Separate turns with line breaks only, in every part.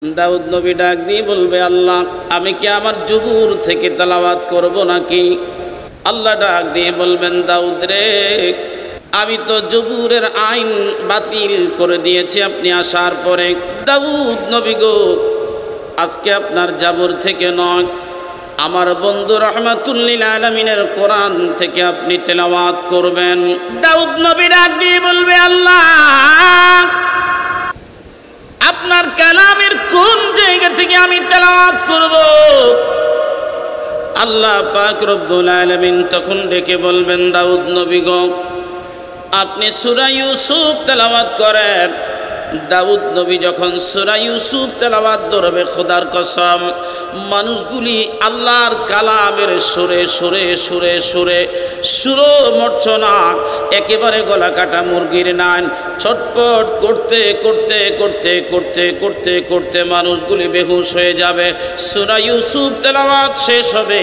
দাউদ নবী ডাক দিয়ে বলবে, আল্লাহ আমি কি আমার জবুর থেকে তেলাওয়াত করব নাকি? আল্লাহ ডাক দিয়ে বলবেন, দাউদ রে, আমি তো জবুরের আইন বাতিল করে দিয়েছি আপনি আসার পরে। দাউদ নবী গো, আজকে আপনার জাবুর থেকে নয়, আমার বন্ধু রাহমাতুল লিল আলামিনের কোরআন থেকে আপনি তেলাওয়াত করবেন। দাউদ নবী ডাক দিয়ে বলবে, আল্লাহ আপনার কালামের কোন জায়গা থেকে আমি তেলাওয়াত করব? আল্লাহ পাক রব্বুল আলামিন তখন ডেকে বলবেন, দাউদ নবী গো, আপনি সূরা ইউসুফ তেলাওয়াত করেন। দাউদ নবী যখন সূরা ইউসুফ তেলাওয়াত ধরবে, খোদার কসম মানুষগুলি আল্লাহর কালামের সুরে সুরে সুরে সুরে সুরো মর্ছনা, একেবারে গলা কাটা মুরগির নান ছটপট করতে করতে করতে করতে করতে করতে মানুষগুলি বেহুশ হয়ে যাবে। সূরা ইউসুফ তেলাওয়াত শেষ হবে,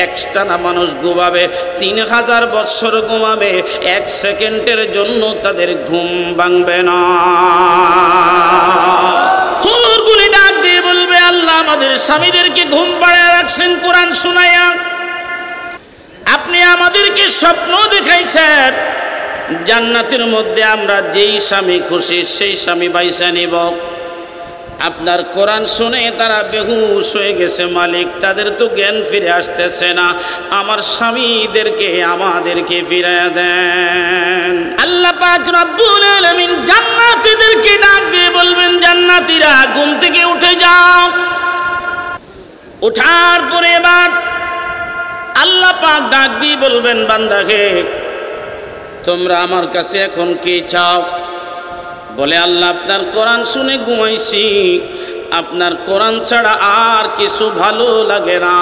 একটানা মানুষ ঘুমাবে, 3000 বৎসর ঘুমাবে, 1 সেকেন্ডের জন্য তাদের ঘুম ভাঙবে না। হুরগুলি ডাক দিয়ে বলবে, আল্লাহ আমাদের স্বামীদেরকে ঘুম পাড়ায় রাখছেন কোরআন শুনাইয়া, আপনি আমাদেরকে স্বপ্ন দেখাইছেন, জান্নাতের মধ্যে আমরা যেই স্বামী খুশি সেই স্বামী বাইসা নিব। আপনার কোরআন শুনে তারা বেহুশ হয়ে গেছে মালিক, তাদের তো জ্ঞান ফিরে আসতেছে না, আমার স্বামীদেরকে আমাদেরকে ফিরিয়ে দেন। আল্লাহ পাক রব্বুল আলামিন জান্নাতীদেরকে ডাক দিয়ে বলবেন, জান্নাতীরা ঘুম থেকে উঠে যাও। ওঠার পরে এবার আল্লাহ পাক ডাক দিয়ে বলবেন, বান্দাকে তোমরা আমার কাছে এখন কি চাও? বলে, আল্লাহ আপনার কোরআন শুনে ঘুমাইছি, আপনার কোরআন ছাড়া আর কিছু ভালো লাগে না,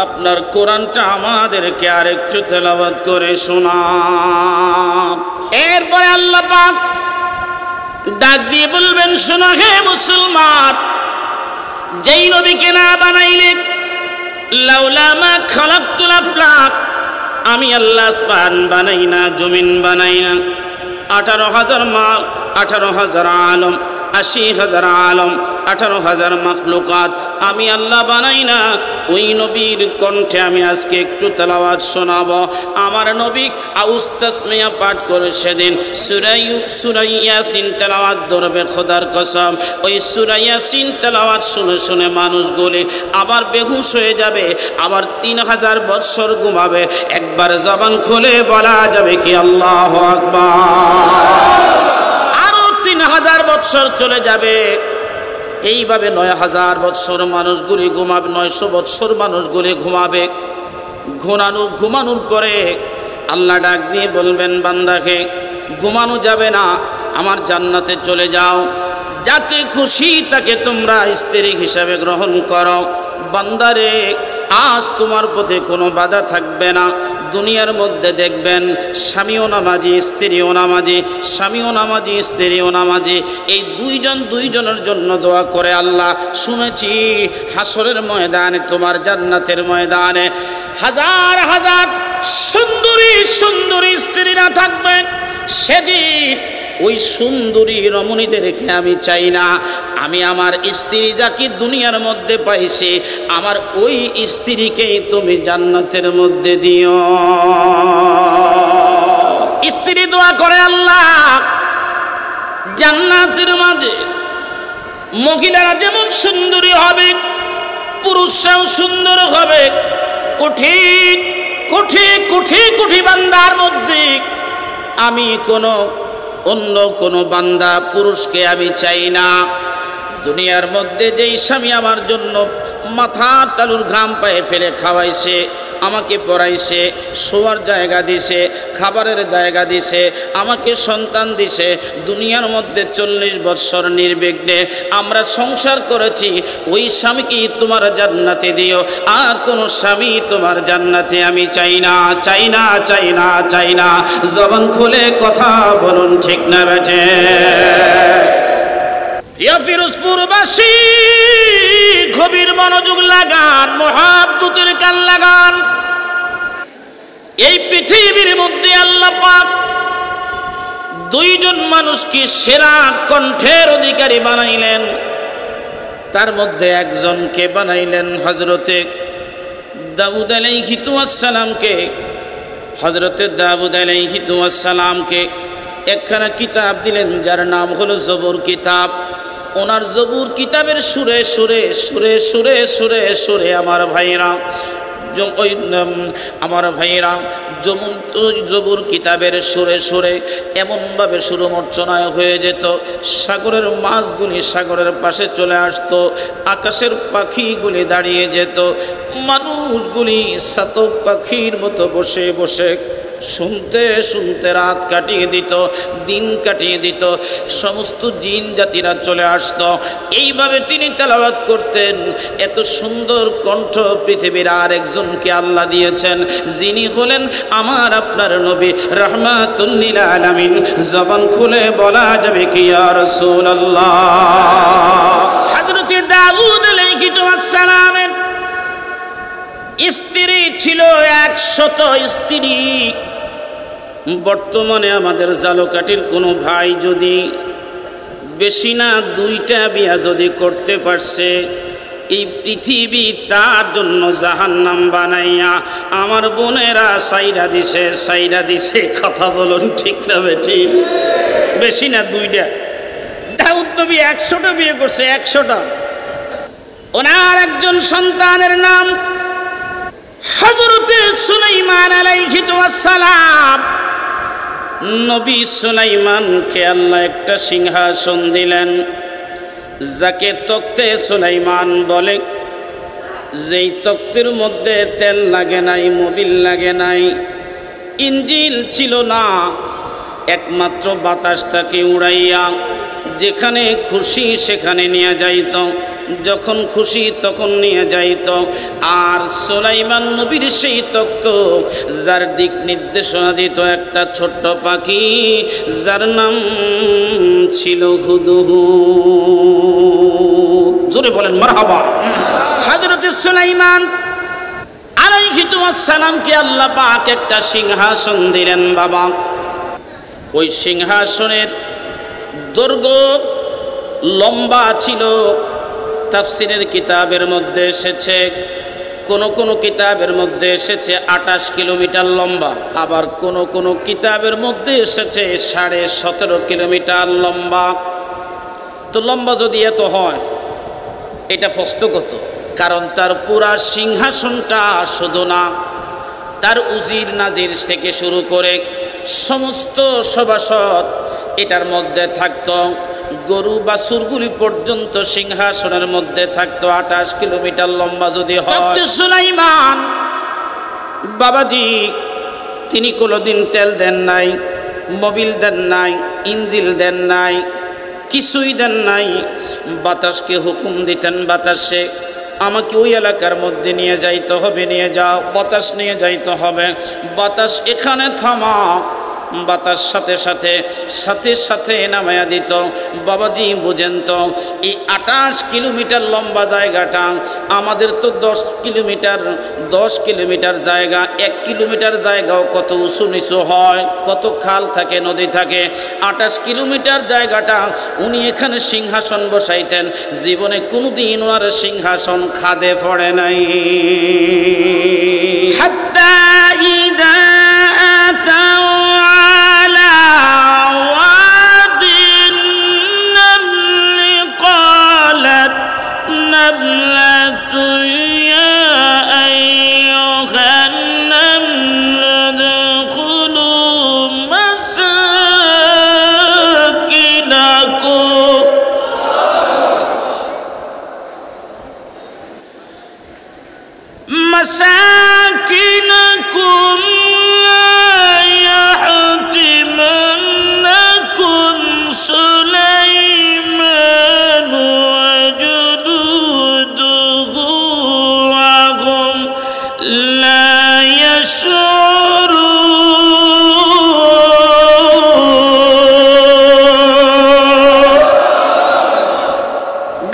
আপনার কোরআনটা আমাদেরকে আর একটু তেলাওয়াত করে শোনান। এরপরে আল্লাহ পাক ডাক দিয়ে বলবেন, শোনো হে মুসলমান, যেই নবীকে না বানাইলে, লাউলা মা খালাকতুল আফলাক, আমি আল্লাহ আসমান বানাই না, জমিন বানাই না, 18,000 মাল, 18,000 আলম, 80,000 আলম, 18,000 মাখলুকাত আমি আল্লাহ বানাই না। ওই নবীর কণ্ঠে আমি আজকে একটু তেলাওয়াত শোনাবো। আমার নবী আউজ তাসমিয়া পাঠ করে সেদিন সূরা ইয়াসিন তেলাওয়াত ধরবে, খোদার কসম ওই সূরা ইয়াসিন তেলাওয়াত শুনে শুনে মানুষগুলি আবার বেহুশ হয়ে যাবে, আবার 3000 বৎসর ঘুমাবে। একবার জবান খুলে বলা যাবে কি আল্লাহু আকবার। আরো 3000 বৎসর চলে যাবে, এইভাবে 9000 বৎসর মানুষগুলি ঘুমাবে, 900 বৎসর মানুষগুলি ঘুমাবে। ঘুমানোর পরে আল্লাহ ডাক দিয়ে বলবেন, বান্দাকে ঘুমানো যাবে না, আমার জান্নাতে চলে যাও, যাকে খুশি তাকে তোমরা স্ত্রী হিসাবে গ্রহণ করো। বান্দারে, আজ তোমার পথে কোনো বাধা থাকবে না। দুনিয়ার মধ্যে দেখবেন স্বামীও নামাজি, স্ত্রীও নামাজি, স্বামীও নামাজি, স্ত্রীও নামাজি, এই দুইজনের জন্য দোয়া করে। আল্লাহ শুনেছি হাসরের ময়দানে, তোমার জান্নাতের ময়দানে হাজার হাজার সুন্দরী সুন্দরী স্ত্রীরা থাকবে। সেদিন ওই সুন্দরী রমণীদেরকে আমি চাই না, আমি আমার স্ত্রী যাকে দুনিয়ার মধ্যে পাইছি, আমার ওই স্ত্রীকেই তুমি জান্নাতের মধ্যে দিও। স্ত্রী দোয়া করে, আল্লাহ জান্নাতের মাঝে মহিলারা যেমন সুন্দরী হবে, পুরুষরাও সুন্দর হবে। কোটি কোটি কোটি কোটি বান্দার মধ্যে আমি অন্য কোনো বান্দা পুরুষকে আমি চাই না। দুনিয়ার মধ্যে যেই স্বামী আমার জন্য মাথার তালুর ঘাম পায়ে ফেলে খাওয়াইছে, আমাকে পড়াইছে, শোয়ার জায়গা দিছে, খাবারের জায়গা দিছে, আমাকে সন্তান দিছে, দুনিয়ার মধ্যে 40 বৎসর নির্বিঘ্নে আমরা সংসার করেছি, ওই স্বামীকে তোমার জান্নাতে দিও। আর কোনো স্বামী তোমার জান্নাতে আমি চাই না, চাই না, চাই না, চাই না। জবান খুলে কথা বলুন, ঠিক না বেঠে? ফিরোজপুরবাসী গভীর মনোযোগ লাগান, মুহাব্বতের কান লাগান। এই পৃথিবীর মধ্যে আল্লাহ পাক দুইজন মানুষকে সেরা কণ্ঠের অধিকারী বানাইলেন। তার মধ্যে একজনকে বানাইলেন হযরতে দাউদ আলাইহিস সালামকে। হযরতে দাউদ আলাইহিস সালামকে একখানা কিতাব দিলেন যার নাম হলো জবুর কিতাব। ওনার জবুর কিতাবের সুরে সুরে সুরে সুরে সুরে সুরে আমার ভাইরা জবুর কিতাবের সুরে সুরে এমনভাবে সুরমর্চনায় হয়ে যেত, সাগরের মাছগুলি সাগরের পাশে চলে আসতো, আকাশের পাখিগুলি দাঁড়িয়ে যেত, মানুষগুলি চাতক পাখির মতো বসে বসে শুনতে শুনতে রাত কাটিয়ে দিত, দিন কাটিয়ে দিত, সমস্ত জিন জাতিরা চলে আসতো। এইভাবে তিনি তেলাওয়াত করতেন। এত সুন্দর কণ্ঠ পৃথিবীর আর একজনকে আল্লাহ দিয়েছেন, যিনি হলেন আমার আপনার নবী রাহমাতুল লিল আলামিন। জবান খুলে বলা যাবে কি ইয়া রাসূলুল্লাহ। হযরত দাউদ আলাইহিস সালামের স্ত্রী ছিল 100 স্ত্রী। বর্তমানে আমাদের জালকাঠির কোনো ভাই যদি বেশি না 2টা বিয়া যদি করতে পারছে, এই পৃথিবী তার জন্য জাহান্নাম বানাইয়া আমার বোনেরা সাইরা দিছে। কথা বলুন ঠিক না বেঠি? বেশি না 2টা। দাউদ নবী 100টা বিয়ে করছে, 100টা। ওনার একজন সন্তানের নাম হযরতে সুলাইমান আলাইহিস সালাম। নবী সুলাইমানকে আল্লাহ একটা সিংহাসন দিলেন, যাকে তক্তে সুলাইমান বলে। যেই তক্তের মধ্যে তেল লাগে নাই, মোবিল লাগে নাই, ইঞ্জিল ছিল না, একমাত্র বাতাস তাকে উড়াইয়া যেখানে খুশি সেখানে নিয়ে যাইত, যখন খুশি তখন নিয়ে যাইত। আর সুলাইমান নবীর সেই তক্ত, যার দিক নির্দেশনা দিত একটা ছোট্ট পাখি, যার নাম ছিল হুদহুদ। জোরে বলেন মারহাবা। হযরত সুলাইমান আলাইহিস সালামকে আল্লাহ পাক একটা সিংহাসন দিলেন বাবা। ওই সিংহাসনের দৈর্ঘ্য লম্বা ছিল। তাফসিরের কিতাবের মধ্যে এসেছে, কোন কিতাবের মধ্যে এসেছে 28 কিলোমিটার লম্বা, আবার কোন কিতাবের মধ্যে এসেছে 17.5 কিলোমিটার লম্বা। তো লম্বা যদি এত হয়, এটা প্রশ্নগত, কারণ তার পুরা সিংহাসনটা শুধু না, তার উজির নাজির থেকে শুরু করে সমস্ত সভাসদ এটার মধ্যে থাকতো। গরু বাছুরগুলি পর্যন্ত সিংহাসনের মধ্যে থাকতো। 28 কিলোমিটার লম্বা যদি হয়। সুলাইমান বাবাজি তিনি কোনোদিন তেল দেন নাই, মোবিল দেন নাই, ইঞ্জিল দেন নাই, কিছুই দেন নাই। বাতাসকে হুকুম দিতেন, বাতাসে আমাকে ওই এলাকার মধ্যে নিয়ে যাইতে হবে, নিয়ে যাও। বাতাস নিয়ে যাইতে হবে, বাতাস এখানে থামা। বাতাস সাথে সাথে নামায়া দিত। বাবাজি বুঝেন তো, এই 28 কিলোমিটার লম্বা জায়গাটা, আমাদের তো 10 কিলোমিটার জায়গা, 1 কিলোমিটার জায়গাও কত উঁচু নিচু হয়, কত খাল থাকে, নদী থাকে। 28 কিলোমিটার জায়গাটা উনি এখানে সিংহাসন বসাইতেন। জীবনে কোনোদিন ওনার সিংহাসন খাদে পড়ে নাই। হাত্তা ইদা مساكنكم لا يحطمنكم سليمان وجنوده وهم لا يشعرون।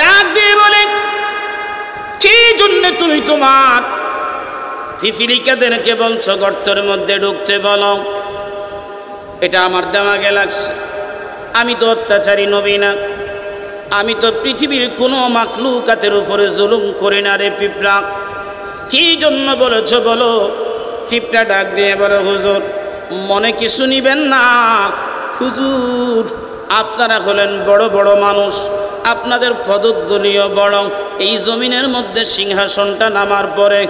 ডাক দিয়ে বলে, কি জন্য তুমি তোমার পিপিলিকাদেরকে বলছো গর্তের মধ্যে ঢুকতে? বলো। এটা আমার দেমাগে লাগছে। আমি তো অত্যাচারী নবী না, আমি তো পৃথিবীর কোনো মাখলুকাতের উপরে জুলুম করি না রে পিঁপড়া। কি জন্য বলেছ বলো? পিঁপড়া ডাক দিয়ে বলে, হুজুর মনে কিছু নিবেন না, হুজুর আপনারা হলেন বড় বড় মানুষ, আপনাদের পদধ্বনিও বড়। এই জমিনের মধ্যে সিংহাসনটা নামার পরে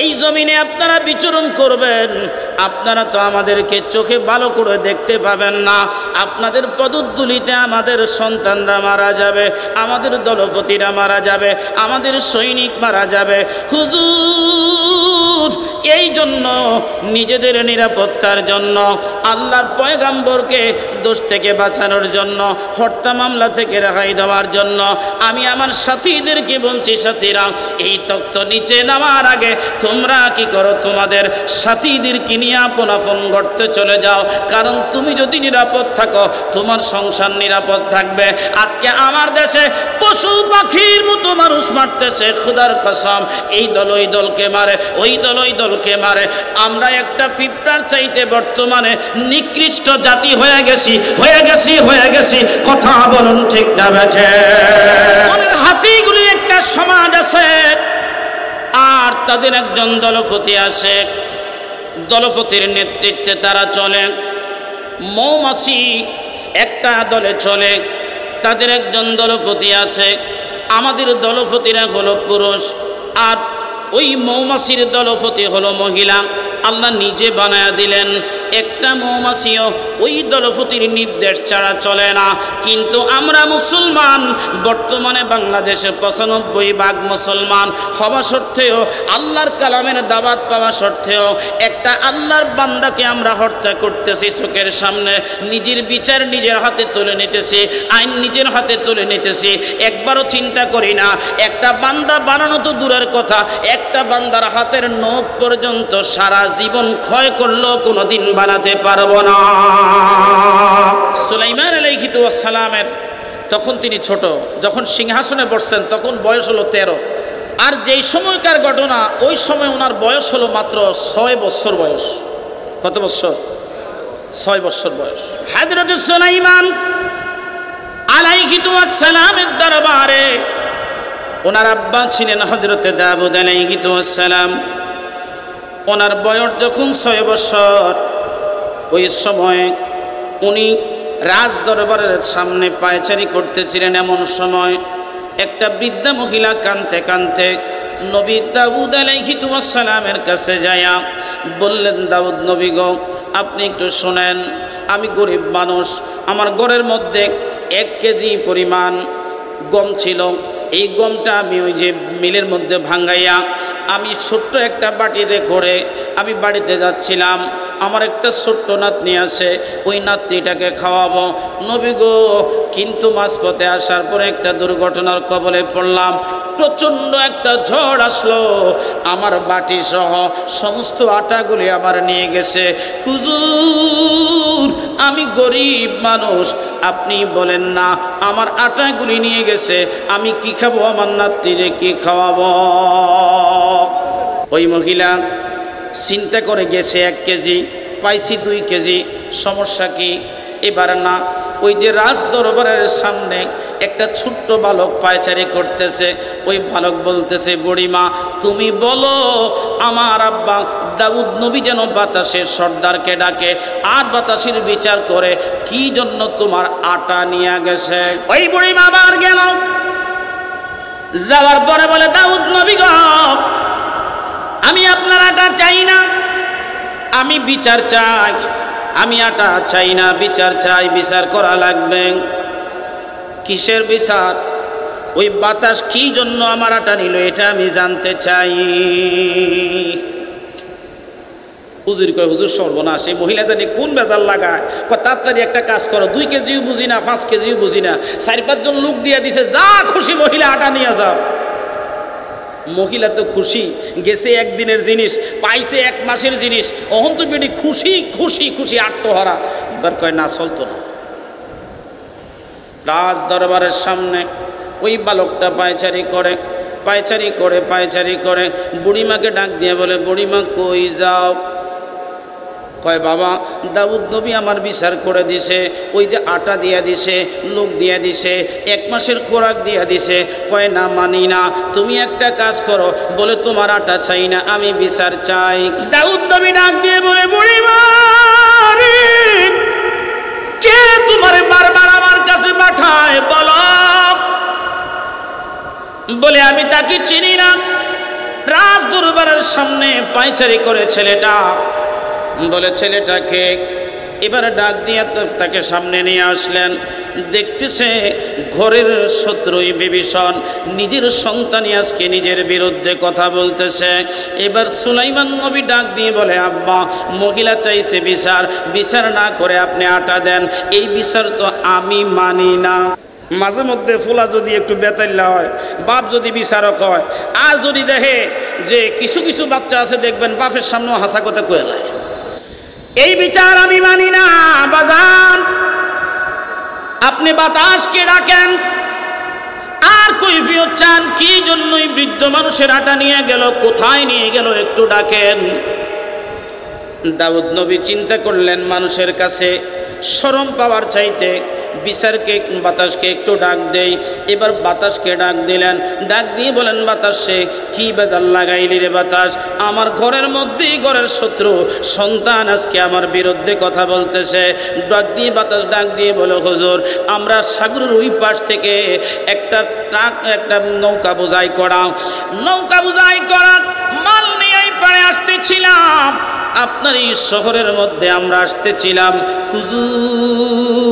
এই জমিনে আপনারা বিচরণ করবেন, আপনারা তো আমাদেরকে চোখে ভালো করে দেখতে পাবেন না। আপনাদের পদধূলিতে আমাদের সন্তানরা মারা যাবে, আমাদের দলপতিরা মারা যাবে, আমাদের সৈনিক মারা যাবে। হুজুর এই জন্য নিজেদের নিরাপত্তার জন্য, আল্লাহর পয়গাম্বরকে দোষ থেকে বাঁচানোর জন্য, হত্যা মামলা থেকে রেহাই দেওয়ার জন্য আমি আমার সাথীদেরকে বলছি, সাথীরা এই তখ্ত নিচে নামার আগে তোমরা কি করো, তোমাদের সাথীদেরকে নিয়ে আপন আপন গর্তে চলে যাও। কারণ তুমি যদি নিরাপদ থাকো তোমার সংসার নিরাপদ থাকবে। আজকে আমার দেশে পশু পাখির মতো মানুষ মারতেছে, খোদার কসম এই দল ওই দলকে মারে, ওই দল ওই দলকে মারে। আমরা একটা পিঁপড়ার চাইতে বর্তমানে নিকৃষ্ট জাতি হয়ে গেছি, হয়ে গেছি, হয়ে গেছি। কথা বলুন ঠিক না বেঠে? হাতিগুলির একটা সমাজ আছে আর তাদের একজন দলপতি আছে, দলপতির নেতৃত্বে তারা চলে। মৌমাছি একটা দলে চলে, তাদের একজন দলপতি আছে। আমাদের দলপতিরা হলো পুরুষ আর ওই মৌমাছির দলপতি হলো মহিলা। আল্লাহ নিজে বানায়া দিলেন। একটা মৌমাছিও ওই দলপতির নির্দেশ ছাড়া চলে না। কিন্তু আমরা মুসলমান, বর্তমানে বাংলাদেশে 95% মুসলমান হওয়া সত্ত্বেও, আল্লাহর কালামের দাওয়াত পাওয়া সত্ত্বেও একটা আল্লাহর বান্দাকে আমরা হত্যা করতেছি চোখের সামনে। নিজের বিচার নিজের হাতে তুলে নিতেছি, আইন নিজের হাতে তুলে নিতেছি। একবারও চিন্তা করি না একটা বান্দা বানানো তো দূরের কথা, একটা বান্দার হাতের নখ পর্যন্ত সারা জীবন ক্ষয় করলেও কোনোদিন বানাতে পারবো না। সুলাইমান আলাইহিস সালামের তখন তিনি ছোট, যখন সিংহাসনে বসছেন তখন বয়স হলো 13। আর যেই সময়কার ঘটনা, ওই সময় ওনার বয়স হলো মাত্র 6 বছর বয়স। কত বছর? 6 বছর বয়স। হযরত সুলাইমান আলাইহিস সালামের দরবারে ওনার আব্বা ছিলেন হযরত দাউদ আলাইহিস সালাম। ওনার বয়স যখন 6 বছর, ওই সময় উনি রাজ দরবারের সামনে পায়চারি করতেছিলেন। এমন সময় একটা বৃদ্ধা মহিলা কাঁদতে কাঁদতে নবী দাউদ আলাইহিস সালামের কাছে যায়া বললেন, দাউদ নবী গো, আপনি একটু শোনেন, আমি গরিব মানুষ, আমার ঘরের মধ্যে 1 কেজি পরিমাণ গম ছিল। এই গমটা আমি ওই যে মিলের মধ্যে ভাঙ্গাইয়া আমি ছোট্ট একটা বাটিতে করে আমি বাড়িতে যাচ্ছিলাম। আমার একটা ছোট্ট নাতনি আছে, ওই নাতনিটাকে খাওয়াবো নবী গো। কিন্তু মাঝপথে আসার পরে একটা দুর্ঘটনার কবলে পড়লাম। প্রচণ্ড একটা ঝড় আসলো, আমার বাটি সহ সমস্ত আটাগুলি আবার নিয়ে গেছে। হুজুর আমি গরিব মানুষ, আপনি বলেন না আমার আটাগুলি নিয়ে গেছে, আমি কি খাবো, আমার নাতনিরে কি খাওয়াবো? ওই মহিলা চিন্তা করে গেছে 1 কেজি, পাইছি 2 কেজি, সমস্যা কি? এবার না, ওই যে রাজ দরবারের সামনে একটা ছোট্ট বালক পায়চারি করতেছে। ওই বালক বলতেছে, বুড়িমা তুমি বলো আমার আব্বা দাউদ নবী যেন বাতাসের সর্দারকে ডাকে আর বাতাসের বিচার করে কি জন্য তোমার আটা নিয়ে গেছে। ওই বুড়িমা আবার গেল, যাওয়ার পরে বলে, দাউদ নবী গো, আমি আপনার আটা চাই না, আমি বিচার চাই। আমি আটা চাই না, বিচার চাই, বিচার করা লাগবে। কিসের বিচার? ওই বাতাস কি জন্য আমার আটা নিল এটা আমি জানতে চাই। হুজুর কয়, হুজুর সর্বনাশ, এই মহিলা জানি কোন বেজাল লাগায়। তাড়াতাড়ি একটা কাজ করো, 2 কেজিও বুঝি না, 5 কেজিও বুঝি না, 4-5 জন লোক দিয়ে দিছে, যা খুশি মহিলা আটা নিয়ে যাও। মহিলা তো খুশি, গেছে 1 দিনের জিনিস, পাইছে 1 মাসের জিনিস, অহন তো বেটি খুশি খুশি খুশি আত্মহারা। এবার কয় না, চলতো না। রাজ দরবারের সামনে ওই বালকটা পায়চারি করে, পায়চারি করে, পায়চারি করে বুড়িমাকে ডাক দিয়ে বলে, বুড়িমা কই যাও? কয় বাবা দাউদ নবী আমার বিচার করে দিছে, ওই যে আটা দিয়া দিছে, লোক দিয়া দিছে, 1 মাসের খোরাক দিয়া দিছে। কয় না মানি না, তুমি একটা কাজ করো। বলে তোমার আটা চাই না, আমি বিচার চাই। দাউদ নবী ডাক দিয়ে বলে বুড়িমা রে, কে তোমারে বারবার আমার কাছে পাঠায় বলো। বলে আমি তাকে চিনি না, রাজ দরবারের সামনে পায়চারি করে ছেলেটা। বলে ছেলেটাকে এবার ডাক দিয়ে তাকে সামনে নিয়ে আসলেন। দেখতেছে ঘরের শত্রুই বিভীষণ নিজের সন্তানই আজকে নিজের বিরুদ্ধে কথা বলতেছে। এবার সুলাইমান নবী ডাক দিয়ে বলে আব্বা, মহিলা চাইছে বিচার, বিচার না করে আপনি আটা দেন, এই বিচার তো আমি মানি না। মাঝে মধ্যে ফুলা যদি একটু বেতাল্লা হয়, বাপ যদি বিচারক হয়, আর যদি দেখে যে কিছু কিছু বাচ্চা আছে দেখবেন বাপের সামনেও হাসা কথা কয়েলায়, এই বিচার আমি মানি না। বাজান আপনি বাতাসকে ডাকেন আর কৈফিয়ত চান, কি জন্যই বৃদ্ধ মানুষের আটা নিয়ে গেল, কোথায় নিয়ে গেল একটু ডাকেন। দাউদ নবী চিন্তা করলেন মানুষের কাছে শরম পাওয়ার চাইতে বিচারকে বাতাসকে একটু ডাক দেই। এবার বাতাসকে ডাক দিলেন, ডাক দিয়ে বলেন বাতাসে কি বেজাল লাগাইলি রে বাতাস, আমার ঘরের মধ্যেই ঘরের শত্রু সন্তান আজকে আমার বিরুদ্ধে কথা বলতেছে। ডাক দিয়ে বাতাস ডাক দিয়ে বলে হুজুর, আমরা সাগরের ওই পাশ থেকে একটা নৌকা বোঝাই করা মাল নিয়ে এই পাড়ে আসতেছিলাম, আপনার এই শহরের মধ্যে আমরা আসতেছিলাম হুজুর।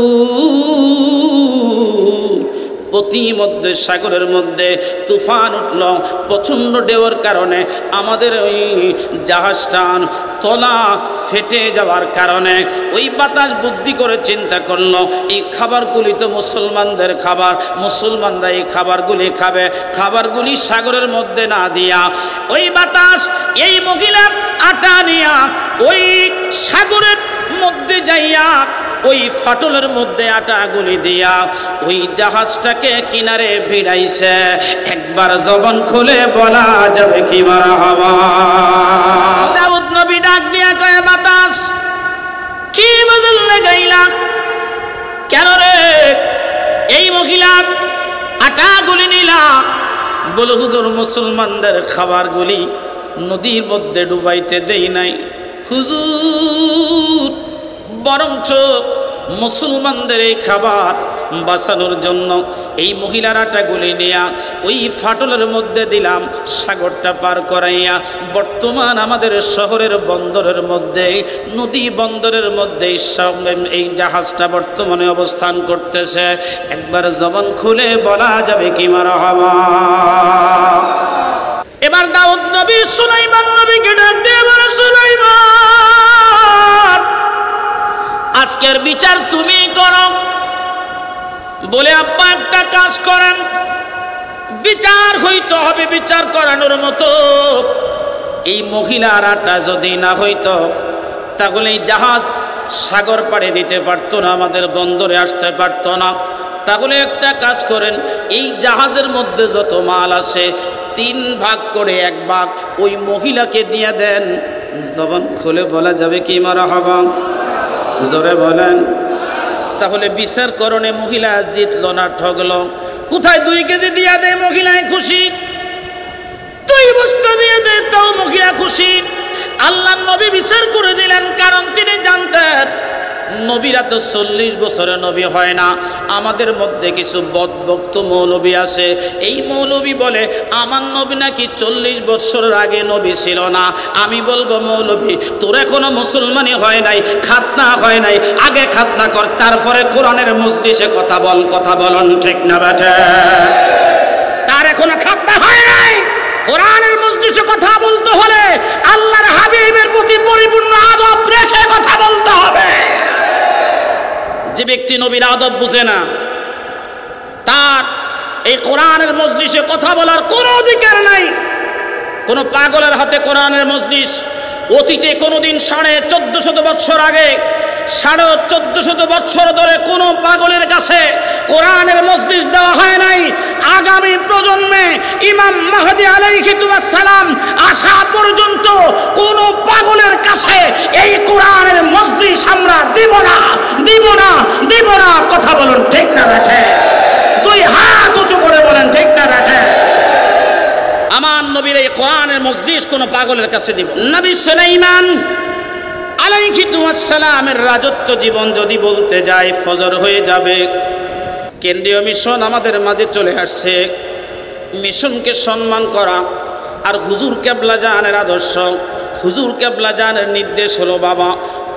প্রতিমধ্যে সাগরের মধ্যে তুফান উঠল, প্রচণ্ড ঢেউয়ের কারণে আমাদের ওই জাহাজটা তলা ফেটে যাওয়ার কারণে ওই বাতাস বুদ্ধি করে চিন্তা করলো এই খাবারগুলি তো মুসলমানদের খাবার, মুসলমানরা এই খাবারগুলি খাবে, খাবারগুলি সাগরের মধ্যে না দিয়া ওই বাতাস এই মহিলা আটা নিয়া ওই সাগরের মধ্যে যাইয়া ওই ফাটলের মধ্যে আটাগুলি দিয়া ওই জাহাজটাকে কিনারে ভিড়াইছে। একবার জবান খুলে বলা যাবে কি মারহাবা। দাউদ নবী ডাক দিয়া কয় বাতাস কি বাজাল লাগাইলা কেন রে, এই মহিলা আটাগুলি নিলা। বলে হুজুর মুসলমানদের খাবারগুলি নদীর মধ্যে ডুবাইতে দেই নাই হুজুর, বরঞ্চ মুসলমানদের এই খাবার বাঁচানোর জন্য এই মহিলার আটাগুলি নিয়ে ওই ফাটলের মধ্যে দিলাম, সাগরটা পার করাইয়া বর্তমান আমাদের শহরের বন্দরের মধ্যে, নদী বন্দরের মধ্যে এই জাহাজটা বর্তমানে অবস্থান করতেছে। একবার জবান খুলে বলা যাবে কি মারহাবা। এবার দাউদ নবী সুলাইমান নবীকে ডাক দিয়ে বলে সুলাইমান আজকের বিচার তুমি করো। বলে আব্বা একটা কাজ করেন, বিচার হইতে হবে, বিচার করানোর মতো এই মহিলার আটা যদি না হইতো তাহলে এই জাহাজ সাগর পাড়ে দিতে পারতো না, আমাদের বন্দরে আসতে পারতো না। তাহলে একটা কাজ করেন, এই জাহাজের মধ্যে যত মাল আসে 3 ভাগ করে 1 ভাগ ওই মহিলাকে দিয়ে দেন। জবান খুলে বলা যাবে কি মারহাবা, জোরে বলেন। তাহলে বিচার করণে মহিলা জিতলো না ঠগলো। কোথায় 2 কেজি দিয়ে দেয় মহিলায় খুশি, 2 বস্তা দিয়ে দেয় তাও মহিলা খুশি। আল্লাহ নবী বিচার করে দিলেন, কারণ তিনি জানতেন নবীরা তো 40 বছরে নবী হয় না। আমাদের মধ্যে কিছু বদভক্ত মৌলবী আছে, এই মৌলবী বলে আমার নবী নাকি 40 বছরের আগে নবী ছিল না। আমি বলবো মৌলবী তোর এখনো মুসলমানই হয় নাই, খাতনা হয় নাই, আগে খাতনা কর, তারপরে কোরআনের মজলিসে কথা বল। কথা বলুন ঠিক না বেঠে? তার এখনো খাতনা হয় নাই। কোরআনের মজলিসে কথা বলতে হলে আল্লাহর হাবিবের প্রতি পরিপূর্ণ আদব রেখে কথা বলতে হবে। যে ব্যক্তি নবীর আদব বুঝে না তার এই কোরআনের মজলিসে কথা বলার কোনো অধিকার নাই। কোনো পাগলের হাতে কোরআনের মজলিস অতীতে কোনোদিন 1450 বছর আগে 1450 বছর ধরে কোনো পাগলের কাছে কোরআনের মজলিস দেওয়া হয় নাই। আগামী প্রজন্মে ইমাম মাহদী আলাইহিস সালাম আসা পর্যন্ত কোনো পাগলের কাছে এই কোরআনের মজলিস আমরা দিব না, দিব না, দিব না। কথা বলুন ঠিক না বেঠে? দুই হাত উঁচু করে বলেন ঠিক না বেঠে? আমার নবীর এই কোরআনের মজলিস কোন পাগলের কাছে দিব। নবী সুলাইমান আলাইহিস সালামের রাজত্ব জীবন যদি বলতে যায় ফজর হয়ে যাবে। কেন্দ্রীয় মিশন আমাদের মাঝে চলে আসছে। মিশনকে সম্মান করা আর হুজুর কেবলা জানের আদর্শ, হুজুর কেবলা জানের নির্দেশ হলো বাবা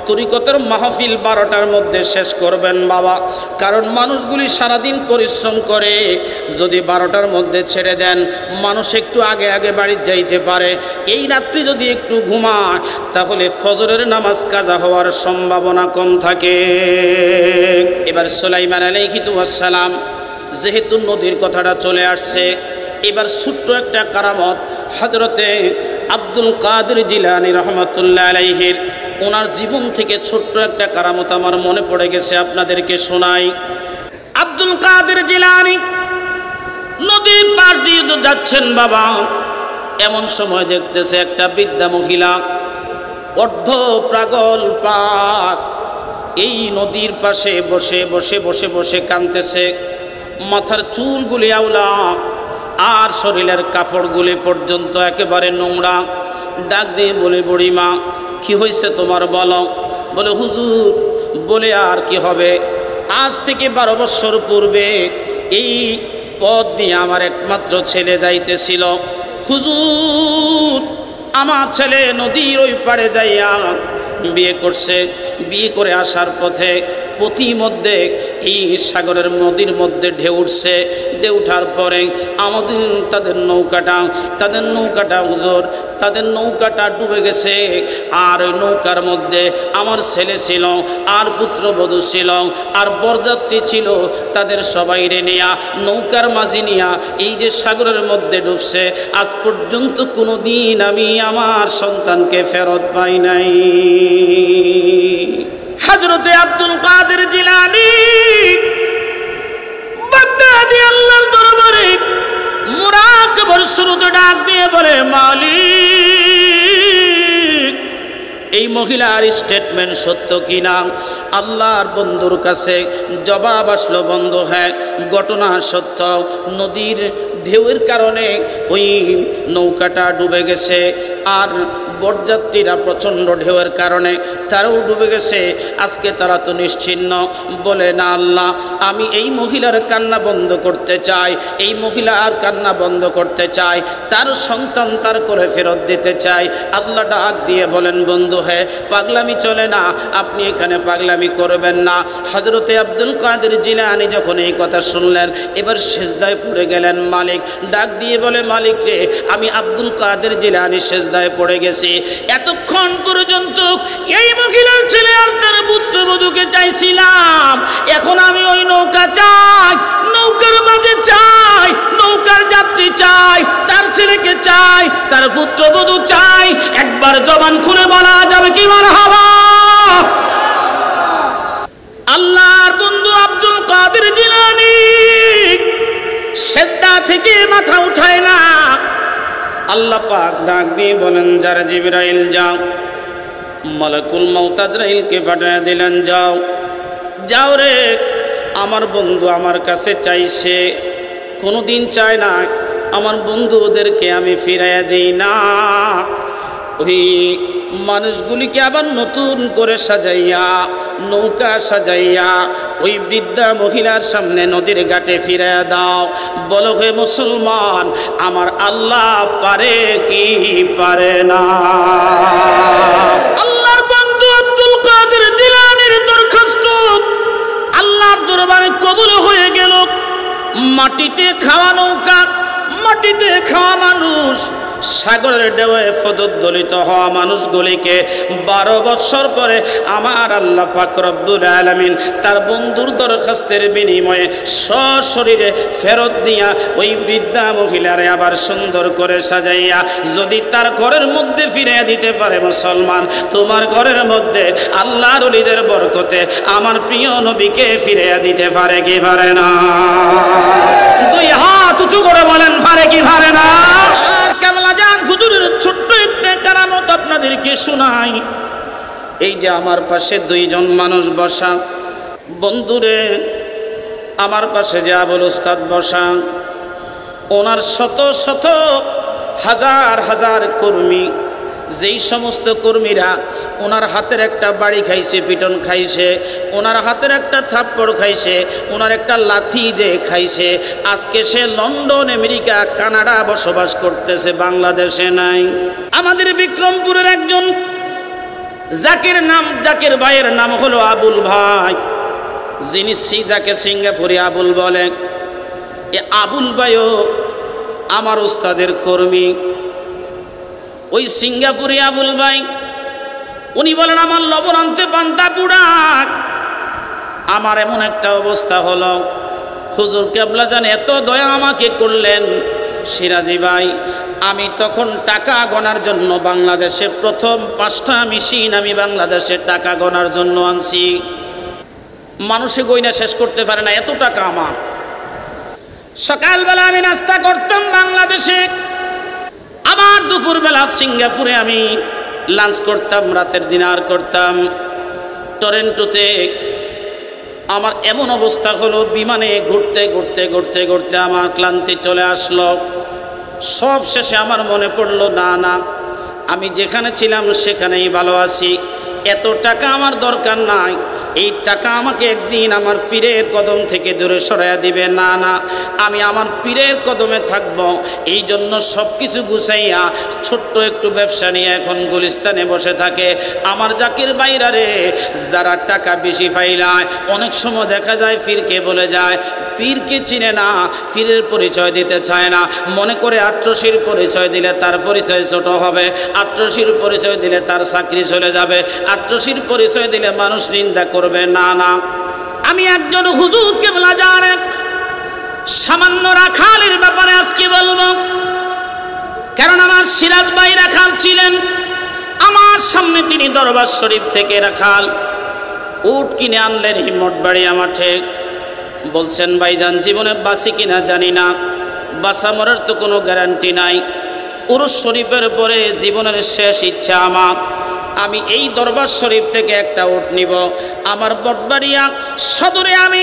তরিকতের মাহফিল 12টার মধ্যে শেষ করবেন বাবা। কারণ মানুষগুলি সারাদিন পরিশ্রম করে, যদি 12টার মধ্যে ছেড়ে দেন মানুষ একটু আগে আগে বাড়ি যাইতে পারে। এই রাত্রি যদি একটু ঘুমায় তাহলে ফজরের নামাজ কাজা হওয়ার সম্ভাবনা কম থাকে। এবার সুলাইমান আলাইহিস সালাম যেহেতু নদীর কথাটা চলে আসছে, এবার ছোট্ট একটা কারামত হযরতে আব্দুল কাদের জিলানী রহমাতুল্লাহ আলাইহির ওনার জীবন থেকে ছোট্ট একটা কারামত আমার মনে পড়ে গেছে, আপনাদেরকে শোনাই। আব্দুল কাদের জিলানী নদীর পার দিয়ে যাচ্ছেন বাবা, এমন সময় দেখতেছে একটা বৃদ্ধা মহিলা অর্ধ পাগল পাক এই নদীর পাশে বসে বসে বসে বসে কাঁদতেছে। মাথার চুলগুলি আউলা আর শরীরের কাপড়গুলি পর্যন্ত একেবারে নোংরা। ডাক দিয়ে বলে বুড়িমা কি হয়েছে তোমার বলো? বলে হুজুর বলে আর কি হবে, আজ থেকে 12 বছর পূর্বে এই পথ দিয়ে আমার একমাত্র ছেলে যাইতেছিল। হুজুর আমার ছেলে নদীর ওই পাড়ে যাইয়া বিয়ে করছে, বিয়ে করে আসার পথে প্রতিমধ্যে এই সাগরের নদীর মধ্যে ঢেউ উঠছে। ঢেউ ওঠার পরে আমাদের তাদের নৌকাটা হুজুর তাদের নৌকাটা ডুবে গেছে। আর ওই নৌকার মধ্যে আমার ছেলে ছিল, আর পুত্রবধূ ছিল, আর বরযাত্রী ছিল। তাদের সবাই রে নিয়া নৌকার মাঝি নিয়া এই যে সাগরের মধ্যে ডুবছে। আজ পর্যন্ত কোনো দিন আমি আমার সন্তানকে ফেরত পাই নাই। হযরতে আব্দুল কাদের জিলানী বাগদাদি আল্লাহর দরবারে মুরাকাবার শুরুতে ডাক দিয়ে বলে মালিক এই মহিলার স্টেটমেন্ট সত্য কিনা? আল্লাহর বন্ধুর কাছে জবাব আসলো বন্ধু হ্যাঁ ঘটনা সত্য। নদীর ঢেউয়ের কারণে ওই নৌকাটা ডুবে গেছে, আর বরযাত্রীরা প্রচণ্ড ঢেউয়ের কারণে তারাও ডুবে গেছে। আজকে তারা তো নিশ্চিহ্ন। বলে না আল্লাহ আমি এই মহিলার কান্না বন্ধ করতে চাই, এই মহিলার কান্না বন্ধ করতে চাই, তার সন্তান তার করে ফেরত দিতে চাই। আল্লাহ ডাক দিয়ে বলেন বন্ধু হ্যাঁ পাগলামি চলে না, আপনি এখানে পাগলামি করবেন না। হযরতে আব্দুল কাদের জিলানী যখন এই কথা শুনলেন এবার সেজদায় পড়ে গেলেন। মালিক ডাক দিয়ে বলে মালিক রে আমি আব্দুল কাদের জিলানী সেজদায় পড়ে গেছি। এতক্ষণ পর্যন্ত এই মহিলার ছেলে আর তার পুত্রবধূকে চাইছিলাম, এখন আমি ওই নৌকা চাই, নৌকার মাঝে চাই, নৌকার যাত্রী চাই, তার ছেলেকে চাই, তার পুত্রবধূ চাই। একবার জবান খুলে বলা যাবে কি মারহাবা? আল্লাহর বন্ধু আব্দুল কাদের জিলানী সেজদা থেকে মাথা উঠায় না। আল্লাহ পাক ডাক দিয়ে বলেন যারা জিবরাইল যাও, মালাকুল মউত আজরাইলকে পাঠিয়ে দিলেন যাও, যাও রে আমার বন্ধু আমার কাছে চাইছে, কোনোদিন চায় না আমার বন্ধু ওদেরকে আমি ফিরাইয়া দিই না। ওই মানুষগুলিকে আবার নতুন করে সাজাইয়া নৌকা সাজাইয়া ওই বৃদ্ধা মহিলার সামনে নদীর ঘাটে ফিরাইয়া দাও। বলো হে মুসলমান আমার আল্লাহ পারে কি পারে না? আল্লাহর বন্ধু আব্দুল কাদের জিলানীর দরখাস্ত আল্লাহর দরবারে কবুল হয়ে গেল। মাটিতে খাওয়া নৌকা, মাটিতে খাওয়া মানুষ সাগরের ঢেউয়ে প্রজ্বলিত হওয়া মানুষগুলিকে 12 বছর পরে আমার আল্লাহ পাক রব্বুল আলামিন তার বন্ধুর দরখাস্তের বিনিময়ে সশরীরে ফেরত দিয়া ওই বৃদ্ধা মহিলারে আবার সুন্দর করে সাজাইয়া যদি তার ঘরের মধ্যে ফিরিয়ে দিতে পারে মুসলমান, তোমার ঘরের মধ্যে আল্লাহর ওলিদের বরকতে আমার প্রিয় নবীকে ফিরিয়ে দিতে পারে কি পারে না? দুই হাত উঁচু করে বলেন পারে কি পারে না? কেবলা জান হুজুরের ছোট্ট একটা কারামত আপনাদেরকে শোনাই। এই যে আমার পাশে দুইজন মানুষ বসা, বন্ধুরে আমার পাশে যে আবুল উস্তাদ বসা, ওনার শত শত হাজার হাজার কর্মী, যেই সমস্ত কর্মীরা ওনার হাতের একটা বাড়ি খাইছে, পিটন খাইছে, ওনার হাতের একটা থাপ্পড় খাইছে, ওনার একটা লাথি যে খাইছে, আজকে সে লন্ডন, আমেরিকা, কানাডা বসবাস করতেছে, বাংলাদেশে নাই। আমাদের বিক্রমপুরের একজন জাকির ভাইয়ের নাম হলো আবুল ভাই, যিনি যাকে সিঙ্গাপুরে আবুল বলে। এ আবুল ভাইও আমার উস্তাদের কর্মী। ওই সিঙ্গাপুরে আবুল ভাই উনি বলেন, আমার লবণ আনতে পান্তা বুড়া, আমার এমন একটা অবস্থা হলো, হুজুর কেবলা জানে এত দয়া আমাকে করলেন সিরাজি ভাই, আমি তখন টাকা গণার জন্য বাংলাদেশে প্রথম 5টা মেশিন আমি বাংলাদেশে টাকা গণার জন্য আনছি। মানুষে গয়না শেষ করতে পারে না, এত টাকা আমার। সকালবেলা আমি নাস্তা করতাম বাংলাদেশে, আবার দুপুরবেলা সিঙ্গাপুরে আমি লাঞ্চ করতাম, রাতের ডিনার করতাম। টরেন্টোতে আমার এমন অবস্থা হলো, বিমানে ঘুরতে ঘুরতে ঘুরতে ঘুরতে আমার ক্লান্তি চলে আসলো। সব শেষে আমার মনে পড়লো, না না, আমি যেখানে ছিলাম সেখানেই ভালো আছি, এত টাকা আমার দরকার নাই। এই টাকা আমাকে একদিন আমার পীরের কদম থেকে দূরে সরাইয়া দিবে। না না, আমি আমার পীরের কদমে থাকব। এই জন্য সব কিছু গুছাইয়া ছোট্ট একটু ব্যবসা নিয়ে এখন গুলিস্তানে বসে থাকে। আমার জাকির ভাইরা রে, যারা টাকা বেশি পাইলায় অনেক সময় দেখা যায় পীরকে বলে যায়, পীরকে চিনে না, পীরের পরিচয় দিতে চায় না, মনে করে আট্রসির পরিচয় দিলে তার পরিচয় ছোট হবে, আট্রসির পরিচয় দিলে তার চাকরি চলে যাবে, আট্রসির পরিচয় দিলে মানুষ নিন্দা করবে। না না, আমি একজন হুজুর কেবলা জানেন সামান্য রাখালের ব্যাপারে আজকে বলবো, কারণ আমার সিরাজ ভাই রাখাল ছিলেন। আমার সামনে তিনি দরবার শরীফ থেকে রাখাল উট কিনে আনলেন হিম্মতবাড়িয়া মাঠে। বলছেন, ভাইজান জীবনে বাঁচি কিনা জানি না, বাঁচা মরার তো কোনো গ্যারান্টি নাই, উরুস শরীফের পরে জীবনের শেষ ইচ্ছা আমার, আমি এই দরবার শরীফ থেকে একটা উট নিব। আমার বটবাড়িয়া সদরে আমি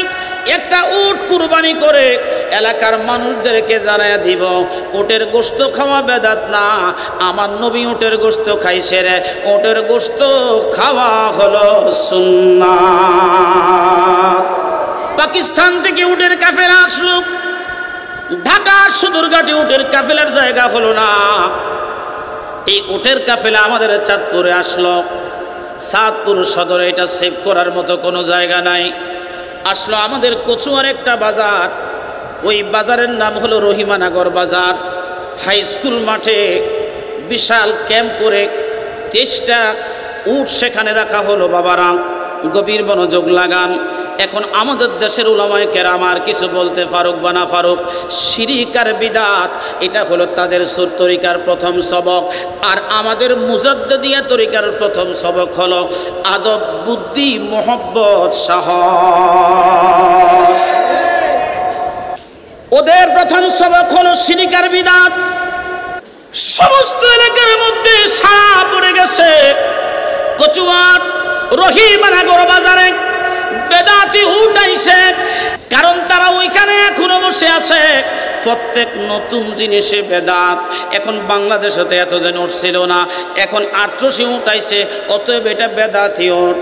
একটা উট কুরবানি করে এলাকার মানুষদেরকে জানাইয়া দিব, উটের গোশত খাওয়া বেদাত না, আমার নবী উটের গোশত খাইছে রে, উটের গোশত খাওয়া হলো সুন্নাত। পাকিস্তান থেকে উটের কাফেলা আসলো, ঢাকা সদরঘাটে উটের কাফেলার জায়গা হলো না। এই উটের কাফেলা আমাদের চাঁদপুরে আসলো, চাঁদপুর সদরে এটা সেভ করার মতো কোনো জায়গা নাই। আসলো আমাদের কচুয়ার একটা বাজার, ওই বাজারের নাম হলো রহিমানগর বাজার। হাই স্কুল মাঠে বিশাল ক্যাম্প করে 23টা উট সেখানে রাখা হলো। বাবারা গভীর মনোযোগ লাগান। এখন আমাদের দেশের উলামায়ে কেরাম আর কিছু বলতে ফারুক বানা ফারুক, শিরিক আর বিদাত এটা হলো তাদের তরিকার প্রথম সবক, আর আমাদের মুজাদ্দিদিয়া তরিকার প্রথম সবক হলো আদব, বুদ্ধি, মোহব্বত, সাহস। ওদের প্রথম সবক হলো শিরিক আর বিদাত। সমস্ত এলাকার মধ্যে সারা পড়ে গেছে কচুয়ার রহিমানগর বাজারে বেদাতি উঠাইছে, কারণ তারা ওইখানে এখনো বসে আছে। প্রত্যেক নতুন জিনিসে বেদাত। এখন বাংলাদেশে এতদিন উঠছিল না, এখন 800 উঠাইছে, অতএব এটা বেদাতি উঠ।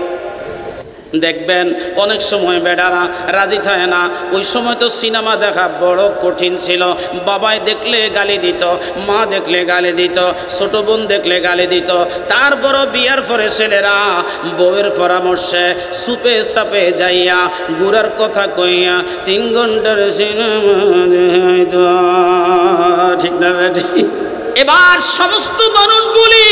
দেখবেন অনেক সময় বেডারা রাজি থাকে না। ওই সময় তো সিনেমা দেখা বড় কঠিন ছিল। বাবাই দেখলে গালি দিত, মা দেখলে গালি দিত, ছোট বোন দেখলে গালি দিত। তারপরও বিয়ার পরে ছেলেরা বউয়ের পরামর্শে সুপে সাপে যাইয়া গুড়ার কথা কইয়া 3 ঘন্টার সিনেমা দেখাইত। ঠিক না বেটি? এবার সমস্ত মানুষগুলি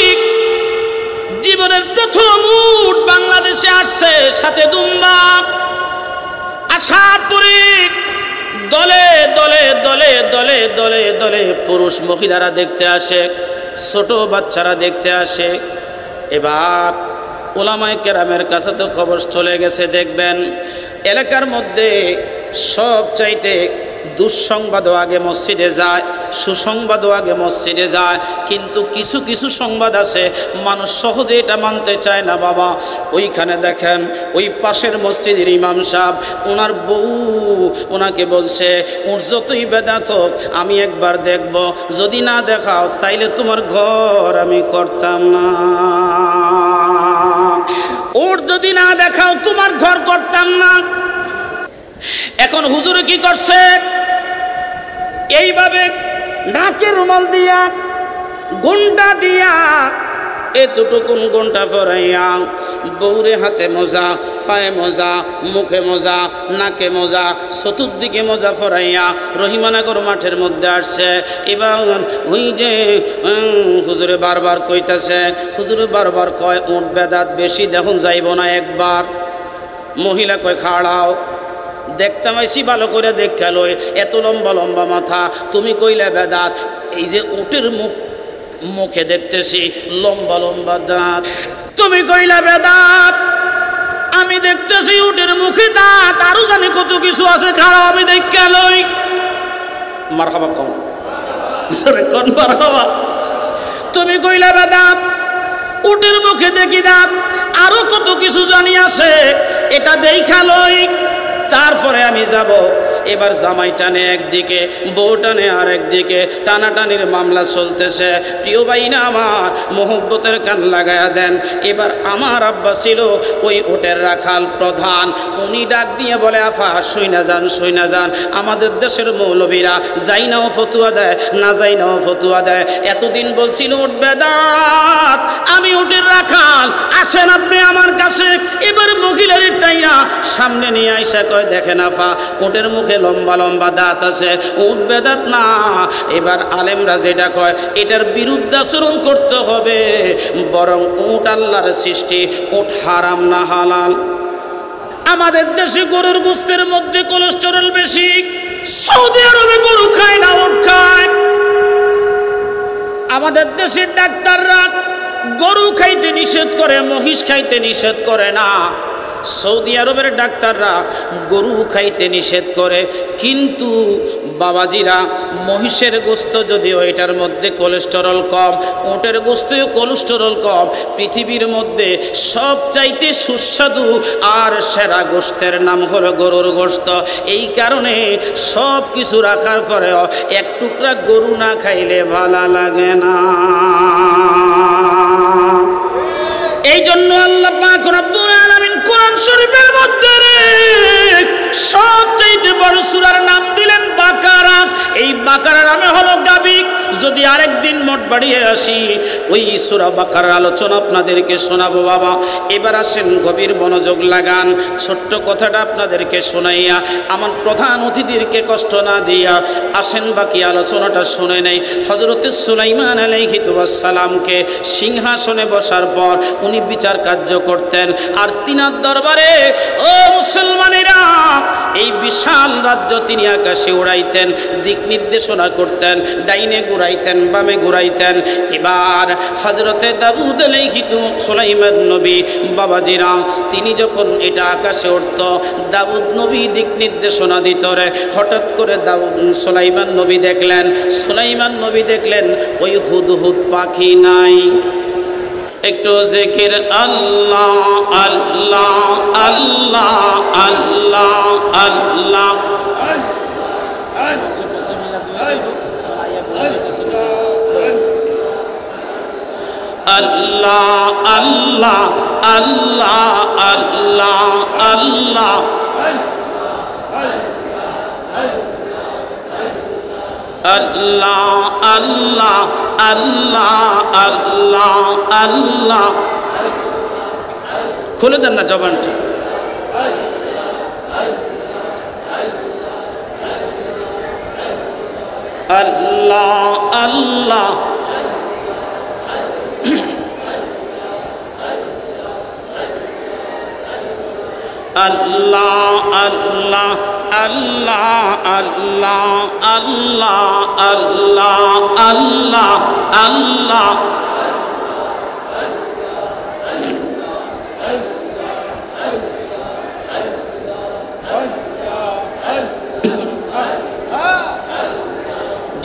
জীবনের প্রথম উট বাংলাদেশে আসছে, সাথে দুম্বা। আসার পরে দলে দলে দলে দলে দলে দলে পুরুষ মহিলারা দেখতে আসে, ছোট বাচ্চারা দেখতে আসে। এবার ওলামায়ে কেরামের কাছে তো খবর চলে গেছে। দেখবেন এলাকার মধ্যে সব চাইতে দুঃসংবাদও আগে মসজিদে যায়, সুসংবাদও আগে মসজিদে যায়। কিন্তু কিছু কিছু সংবাদ আছে মানুষ সহজে এটা মানতে চায় না বাবা। ওইখানে দেখেন ওই পাশের মসজিদের ইমাম সাহেব, ওনার বউ ওনাকে বলছে, ওর যতই বেদাত হোক আমি একবার দেখব, যদি না দেখাও তাইলে তোমার ঘর আমি করতাম না। ওর যদি না দেখাও তোমার ঘর করতাম না। এখন হুজুর কি করছে? এইভাবে নাকে রুমাল দিয়া, ঘণ্টা দিয়া, এতটুকুন ঘণ্টা পরাইয়া, বউরে হাতে মোজা, পায়ে মোজা, মুখে মোজা, নাকে মোজা, চতুর্দিকে মোজা পরাইয়া রহিমানগর মাঠের মধ্যে আসছে। এবার ওই যে হুজুরে বারবার কইতাছে, হুজুরে বারবার কয় উঠ বেদাত বেশি দেখুন যাইব না একবার। মহিলা কয় খাড়াও, দেখতাম আইসি ভালো করে দেখা লই, এত লম্বা লম্বা মাথা, তুমি কইলে বেদাত। এই যে উটের মুখে দেখতেছি লম্বা লম্বা দাঁত, তুমি কইলা বেদাত। আমি দেখতেছি উটের মুখে দাঁত, আরো জানি কত কিছু আছে, খাড়াও আমি দেখা লই। মারহাবা কোন কোন মারহাবা। তুমি কইলা বেদাত, উটের মুখে দেখি দাঁত, আরো কত কিছু জানি আছে, এটা দেখা লই, তারপরে আমি যাব। এবার জামাই টানে একদিকে, বউ টানে আর একদিকে, টানাটানির মামলা চলতেছে। প্রিয় ভাইনা আমার, মোহব্বতের কান লাগায়া দেন। এবার আমার আব্বা ছিল ওই ওটের রাখাল প্রধান, উনি ডাক দিয়ে বলে, আফা শুইনা যান, শুইনা যান। আমাদের দেশের মৌলবীরা যাই নাও ফতুয়া দেয়, না যাই নাও ফতুয়া দেয়। এতদিন বলছিল উট বেদাত, আমি উটের রাখাল, আসেন আপনি আমার কাছে। এবার মহিলার টাইনা সামনে নিয়ে আইসা কয়, দেখেন আফা উটের মুখে লম্বা লম্বা দাঁত আছে, উট বেদাত না। এবার আলেমরা যেটা কয় এটার বিরুদ্ধাচরণ করতে হবে, বরং উট আল্লাহর সৃষ্টি, উট হারাম না হালাল। আমাদের দেশে গরুর গোশতের মধ্যে কোলেস্টেরল বেশি, সৌদি আরবে গরু খায় না উট খায়। আমাদের দেশের ডাক্তাররা গরু খাইতে নিষেধ করে, মহিষ খাইতে নিষেধ করে না। সৌদি আরবের ডাক্তাররা গরু খাইতে নিষেধ করে, কিন্তু বাবাজিরা মহিষের গোস্ত যদিও এটার মধ্যে কোলেস্টেরল কম, উটের গোস্তেও কোলেস্টেরল কম। পৃথিবীর মধ্যে সবচাইতে সুস্বাদু আর সেরা গোস্তের নাম হলো গরুর গোস্ত। এই কারণে সব কিছু রাখার পরেও এক টুকরা গরু না খাইলে ভালো লাগে না। এই জন্য আল্লাহ পাক রব্বুল আলামিন কোরআন শরীফের মধ্যে সবচেয়ে বড় সূরার নাম দিলেন বাকারা। এই বাকারা নামে হলো গাবি। যদি আরেকদিন মোট বাড়িয়ে আসি ওই সূরা বাকারার আলোচনা আপনাদেরকে শোনাবো বাবা। এবার আসেন গভীর মনোযোগ লাগান, ছোট্ট কথাটা আপনাদেরকে শোনাইয়া আমার প্রধান অতিথিদেরকে কষ্ট না দিয়া আসেন বাকি আলোচনাটা শুনে নেই। হযরত সুলাইমান আলাইহিস সালামকে সিংহাসনে বসার পর উনি বিচার কার্য করতেন, আর তিনার দরবারে ও মুসলমানেরা এই বিশাল রাজ্য তিনি আকাশে উড়াইতেন, দিক নির্দেশনা করতেন, ডাইনে ঘুরাইতেন, বামে ঘুরাইতেন। এবার হযরতে দাউদ আলাইহিস সুলাইমান নবী বাবাজিরা তিনি যখন এটা আকাশে উঠত, দাউদ নবী দিক নির্দেশনা দিত রে। হঠাৎ করে সুলাইমান নবী দেখলেন ওই হুদহুদ পাখি নাই। একটু জিকির আল্লাহ আল্লাহ আল্লাহ আল্লাহ আল্লাহ। আল্লাহ আল্লাহ আল্লাহ আল্লাহ আল্লাহ। আল্লাহ আল্লাহ আল্লাহ আল্লাহ আল্লাহ। খুলে দেন না জবানটা। আল্লাহ আল্লাহ আল্লাহ আল্লাহ আল্লাহ আল্লাহ আল্লাহ আল্লাহ আল্লাহ আল্লাহ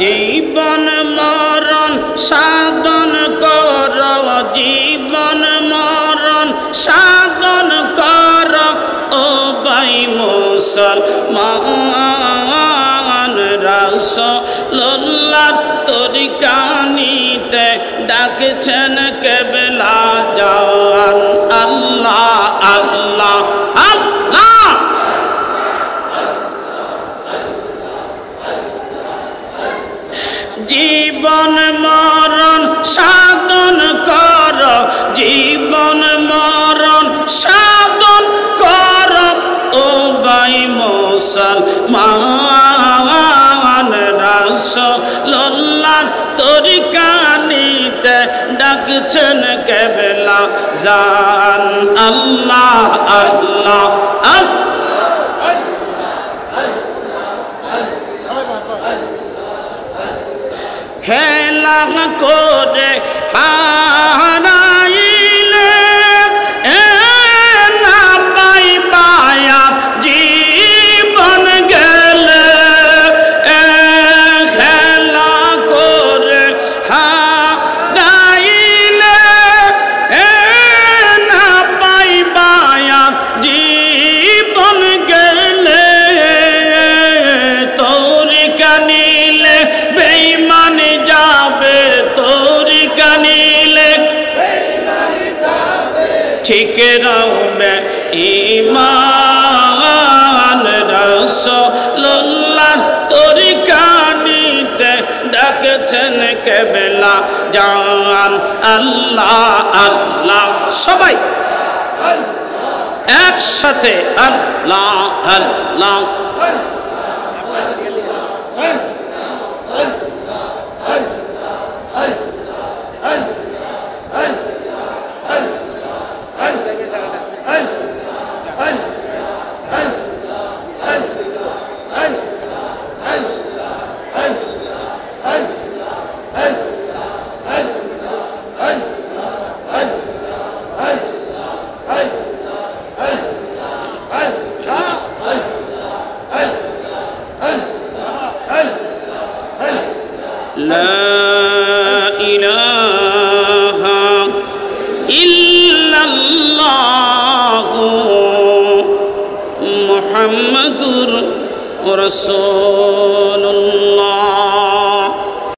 জীবন মরণ সাধন কর, জীবন মরণ সাধন কর ও ভাই মুসলমান। রাসূলুল্লাহর তরিকা নিতে ডাকছেন কেবলা জান। আল্লাহ আল্লাহ আল্লাহ জীবন মরণ সাধন কর, জীবন মরণ সাধন কর ও ভাই মুসলমান। রাসূলুল্লাহর তরিকা নিতে ডাকছেন কেবলা জান। আল্লাহ আল্লাহ আল্লাহ খেলা করে হারাইলে না পাইবায়া জীবন গেলে। খেলা করে হারাইলে না পাইবায়া জীবন গেলে। তরিকা নিলে বেঈমানি যাবে, তরিকা নিলে ঠিক রবে ঈমান। রাসূলুল্লাহর তরিকা নিতে ডাকছেন কেবলা জান। আল্লাহ আল্লাহ সবাই একসাথে আল্লাহ আল্লাহ لا إله إلا الله محمد رسول